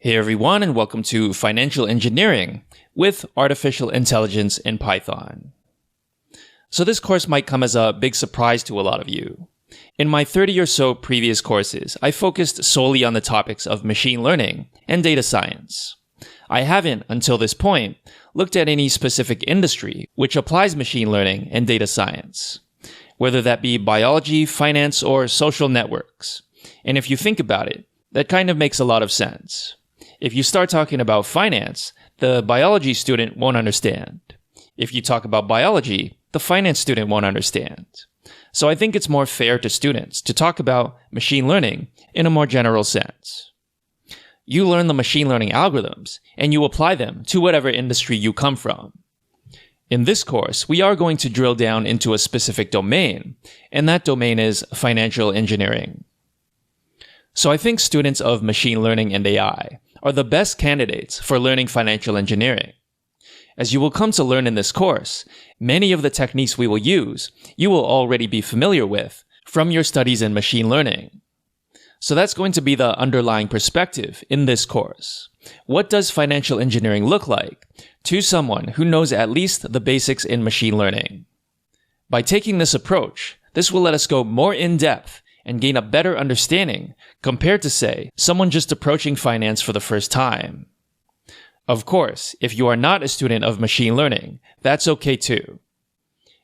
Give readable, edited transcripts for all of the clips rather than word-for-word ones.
Hey everyone, and welcome to Financial Engineering with Artificial Intelligence in Python. So this course might come as a big surprise to a lot of you. In my 30 or so previous courses, I focused solely on the topics of machine learning and data science. I haven't, until this point, looked at any specific industry which applies machine learning and data science, whether that be biology, finance, or social networks. And if you think about it, that kind of makes a lot of sense. If you start talking about finance, the biology student won't understand. If you talk about biology, the finance student won't understand. So I think it's more fair to students to talk about machine learning in a more general sense. You learn the machine learning algorithms, and you apply them to whatever industry you come from. In this course, we are going to drill down into a specific domain, and that domain is financial engineering. So I think students of machine learning and AI are the best candidates for learning financial engineering. As you will come to learn in this course, many of the techniques we will use, you will already be familiar with from your studies in machine learning. So that's going to be the underlying perspective in this course. What does financial engineering look like to someone who knows at least the basics in machine learning? By taking this approach, this will let us go more in depth and gain a better understanding compared to, say, someone just approaching finance for the first time. Of course, if you are not a student of machine learning, that's okay too.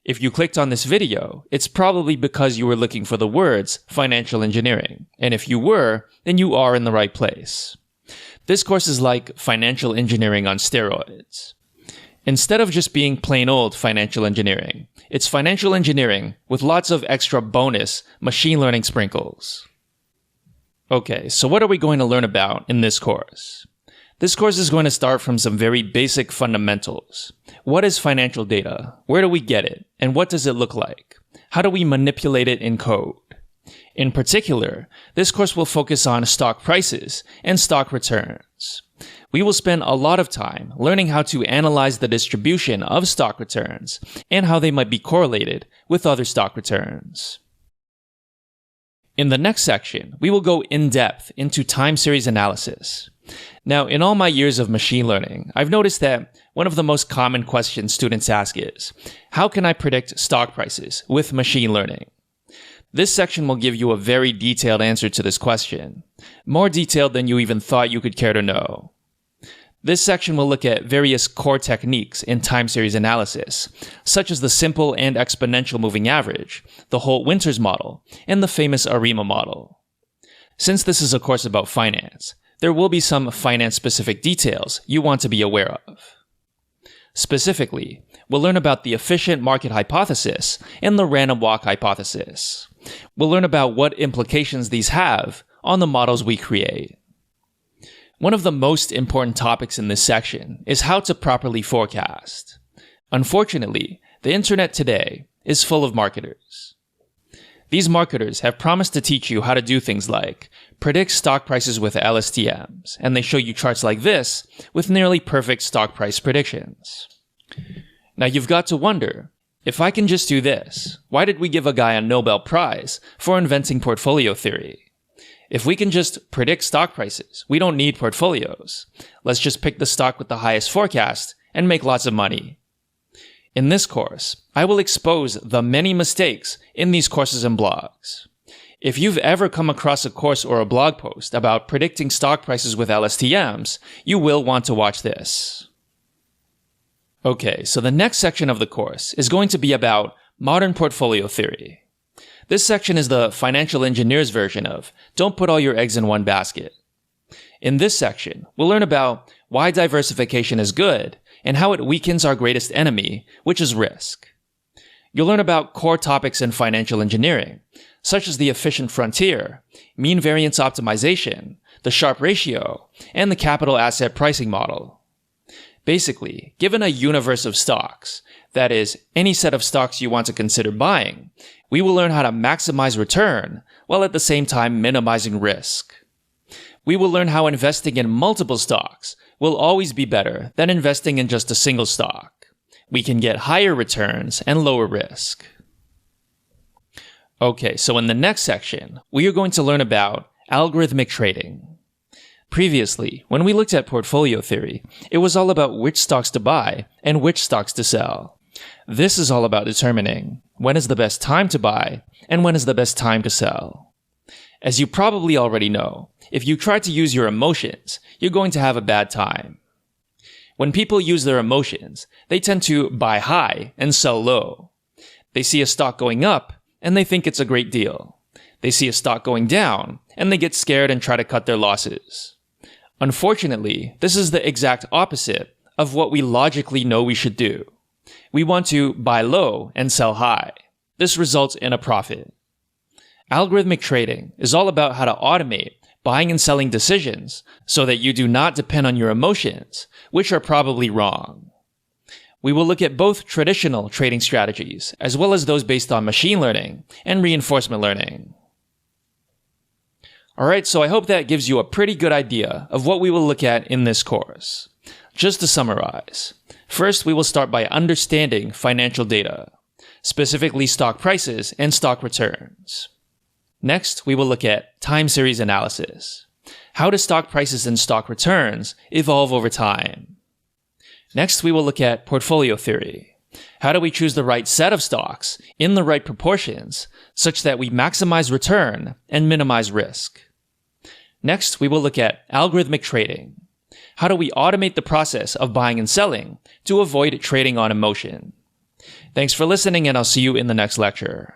If you clicked on this video, it's probably because you were looking for the words financial engineering, and if you were, then you are in the right place. This course is like financial engineering on steroids. Instead of just being plain old financial engineering, it's financial engineering with lots of extra bonus machine learning sprinkles. Okay, so what are we going to learn about in this course? This course is going to start from some very basic fundamentals. What is financial data? Where do we get it? And what does it look like? How do we manipulate it in code? In particular, this course will focus on stock prices and stock returns. We will spend a lot of time learning how to analyze the distribution of stock returns and how they might be correlated with other stock returns. In the next section, we will go in depth into time series analysis. Now, in all my years of machine learning, I've noticed that one of the most common questions students ask is, how can I predict stock prices with machine learning? This section will give you a very detailed answer to this question, more detailed than you even thought you could care to know. This section will look at various core techniques in time series analysis, such as the simple and exponential moving average, the Holt-Winters model, and the famous ARIMA model. Since this is a course about finance, there will be some finance-specific details you want to be aware of. Specifically, we'll learn about the efficient market hypothesis and the random walk hypothesis. We'll learn about what implications these have on the models we create. One of the most important topics in this section is how to properly forecast. Unfortunately, the internet today is full of marketers. These marketers have promised to teach you how to do things like predict stock prices with LSTMs, and they show you charts like this with nearly perfect stock price predictions. Now you've got to wonder, if I can just do this, why did we give a guy a Nobel Prize for inventing portfolio theory? If we can just predict stock prices, we don't need portfolios. Let's just pick the stock with the highest forecast and make lots of money. In this course, I will expose the many mistakes in these courses and blogs. If you've ever come across a course or a blog post about predicting stock prices with LSTMs, you will want to watch this. Okay, so the next section of the course is going to be about modern portfolio theory. This section is the financial engineer's version of don't put all your eggs in one basket. In this section, we'll learn about why diversification is good and how it weakens our greatest enemy, which is risk. You'll learn about core topics in financial engineering, such as the efficient frontier, mean variance optimization, the Sharpe ratio, and the capital asset pricing model. Basically, given a universe of stocks, that is, any set of stocks you want to consider buying, we will learn how to maximize return while at the same time minimizing risk. We will learn how investing in multiple stocks will always be better than investing in just a single stock. We can get higher returns and lower risk. Okay, so in the next section, we are going to learn about algorithmic trading. Previously, when we looked at portfolio theory, it was all about which stocks to buy and which stocks to sell. This is all about determining when is the best time to buy and when is the best time to sell. As you probably already know, if you try to use your emotions, you're going to have a bad time. When people use their emotions, they tend to buy high and sell low. They see a stock going up and they think it's a great deal. They see a stock going down and they get scared and try to cut their losses. Unfortunately, this is the exact opposite of what we logically know we should do. We want to buy low and sell high. This results in a profit. Algorithmic trading is all about how to automate buying and selling decisions so that you do not depend on your emotions, which are probably wrong. We will look at both traditional trading strategies as well as those based on machine learning and reinforcement learning. Alright, so I hope that gives you a pretty good idea of what we will look at in this course. Just to summarize, first we will start by understanding financial data, specifically stock prices and stock returns. Next, we will look at time series analysis. How do stock prices and stock returns evolve over time? Next, we will look at portfolio theory. How do we choose the right set of stocks in the right proportions such that we maximize return and minimize risk? Next, we will look at algorithmic trading. How do we automate the process of buying and selling to avoid trading on emotion? Thanks for listening, and I'll see you in the next lecture.